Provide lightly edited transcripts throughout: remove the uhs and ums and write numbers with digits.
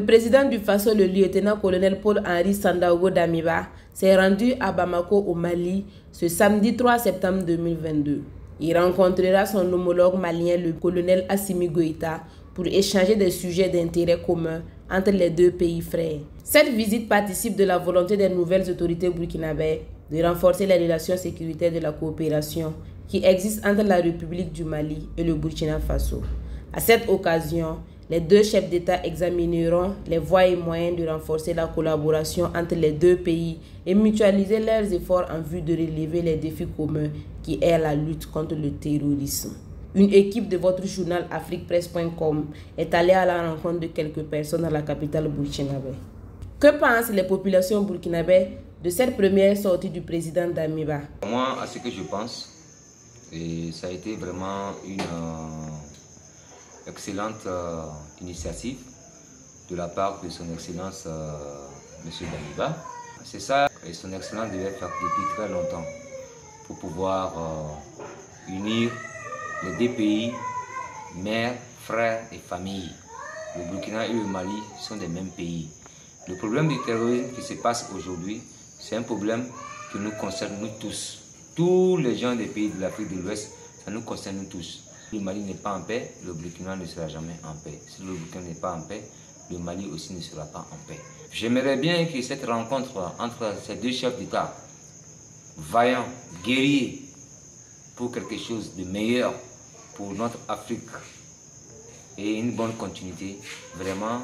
président du Faso, le lieutenant-colonel Paul-Henri Sandaogo Damiba, s'est rendu à Bamako au Mali ce samedi 3 septembre 2022. Il rencontrera son homologue malien, le colonel Assimi Goïta, pour échanger des sujets d'intérêt commun entre les deux pays frères. Cette visite participe de la volonté des nouvelles autorités burkinabées de renforcer les relations sécuritaires de la coopération qui existe entre la République du Mali et le Burkina Faso. À cette occasion, les deux chefs d'État examineront les voies et moyens de renforcer la collaboration entre les deux pays et mutualiser leurs efforts en vue de relever les défis communs qui est la lutte contre le terrorisme. Une équipe de votre journal afriquepresse.com est allée à la rencontre de quelques personnes dans la capitale burkinabé. Que pensent les populations burkinabées de cette première sortie du président Damiba? Moi, à ce que je pense, et ça a été vraiment une excellente initiative de la part de son Excellence M. Damiba. C'est ça que son Excellence devait faire depuis très longtemps pour pouvoir unir les deux pays, mères, frères et familles. Le Burkina et le Mali sont des mêmes pays. Le problème du terrorisme qui se passe aujourd'hui, c'est un problème qui nous concerne nous tous. Tous les gens des pays de l'Afrique de l'Ouest, ça nous concerne nous tous. Le Mali n'est pas en paix, le Burkina ne sera jamais en paix. Si le Burkina n'est pas en paix, le Mali aussi ne sera pas en paix. J'aimerais bien que cette rencontre entre ces deux chefs d'État, vaillants, guerriers, pour quelque chose de meilleur pour notre Afrique et une bonne continuité, vraiment,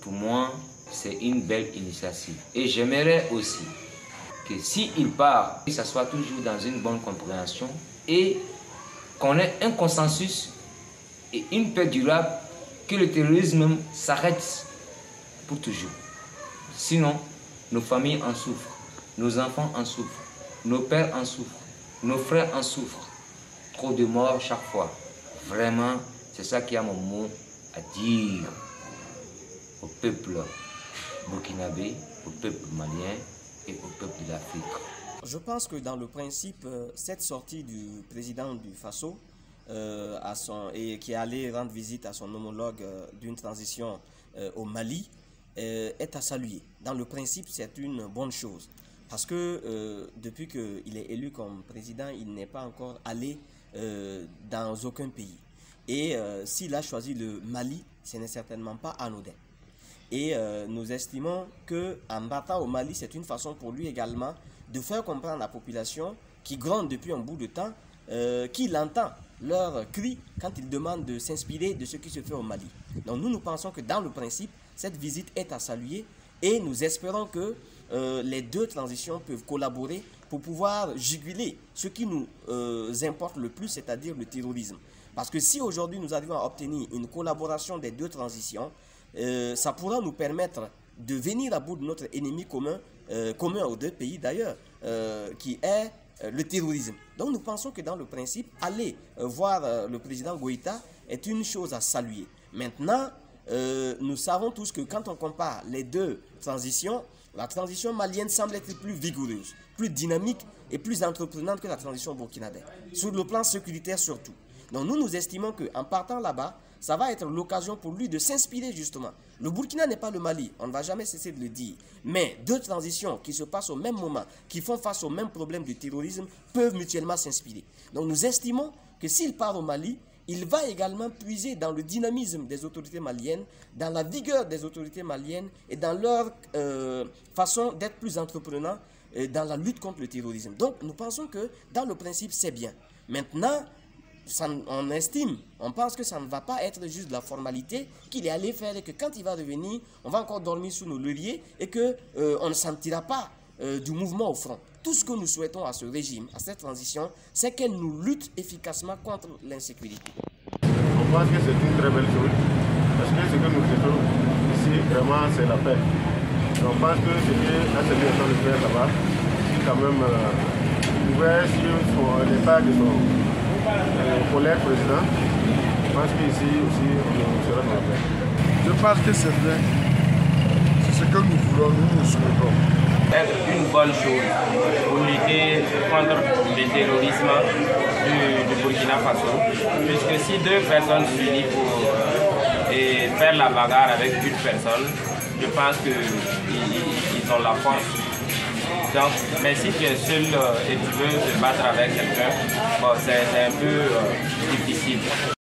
pour moi, c'est une belle initiative. Et j'aimerais aussi que s'il part, que ça soit toujours dans une bonne compréhension et qu'on ait un consensus et une paix durable, que le terrorisme s'arrête pour toujours. Sinon, nos familles en souffrent, nos enfants en souffrent, nos pères en souffrent, nos frères en souffrent. Trop de morts chaque fois. Vraiment, c'est ça qui a mon mot à dire au peuple burkinabé, au peuple malien et au peuple de l'Afrique. Je pense que dans le principe, cette sortie du président du Faso qui est allé rendre visite à son homologue d'une transition au Mali est à saluer. Dans le principe, c'est une bonne chose. Parce que depuis qu'il est élu comme président, il n'est pas encore allé dans aucun pays. Et s'il a choisi le Mali, ce n'est certainement pas anodin. Et nous estimons qu'en battant au Mali, c'est une façon pour lui également de faire comprendre à la population qui gronde depuis un bout de temps, qu'il entend leurs cris quand ils demandent de s'inspirer de ce qui se fait au Mali. Donc nous pensons que dans le principe, cette visite est à saluer et nous espérons que les deux transitions peuvent collaborer pour pouvoir juguler ce qui nous importe le plus, c'est-à-dire le terrorisme. Parce que si aujourd'hui nous arrivons à obtenir une collaboration des deux transitions, ça pourra nous permettre de venir à bout de notre ennemi commun, commun aux deux pays d'ailleurs, qui est le terrorisme. Donc nous pensons que dans le principe, aller voir le président Goïta est une chose à saluer. Maintenant, nous savons tous que quand on compare les deux transitions, la transition malienne semble être plus vigoureuse, plus dynamique et plus entreprenante que la transition burkinabé, sur le plan sécuritaire surtout. Donc nous estimons qu'en partant là-bas, ça va être l'occasion pour lui de s'inspirer justement. Le Burkina n'est pas le Mali, on ne va jamais cesser de le dire. Mais deux transitions qui se passent au même moment, qui font face au même problème du terrorisme, peuvent mutuellement s'inspirer. Donc nous estimons que s'il part au Mali, il va également puiser dans le dynamisme des autorités maliennes, dans la vigueur des autorités maliennes et dans leur façon d'être plus entreprenants dans la lutte contre le terrorisme. Donc nous pensons que dans le principe c'est bien. Maintenant, on pense que ça ne va pas être juste de la formalité qu'il est allé faire et que quand il va revenir, on va encore dormir sous nos lauriers et qu'on ne sentira pas du mouvement au front. Tout ce que nous souhaitons à ce régime, à cette transition, c'est qu'elle nous lutte efficacement contre l'insécurité. On pense que c'est une très belle chose parce que ce que nous faisons ici, vraiment, c'est la paix. On pense que ce que la CEDEAO est en train de faire là-bas, c'est quand même ouvert sur l'état de son collègue président. Je pense qu'ici aussi, on sera dans la paix. Je pense que c'est vrai. C'est ce que nous voulons, nous souhaitons. C'est une bonne chose pour lutter contre le terrorisme du Burkina Faso. Puisque si deux personnes s'unissent pour faire la bagarre avec une personne, je pense qu'ils ont la force. Donc, mais si tu es seul et tu veux te battre avec quelqu'un, bon, c'est un peu difficile.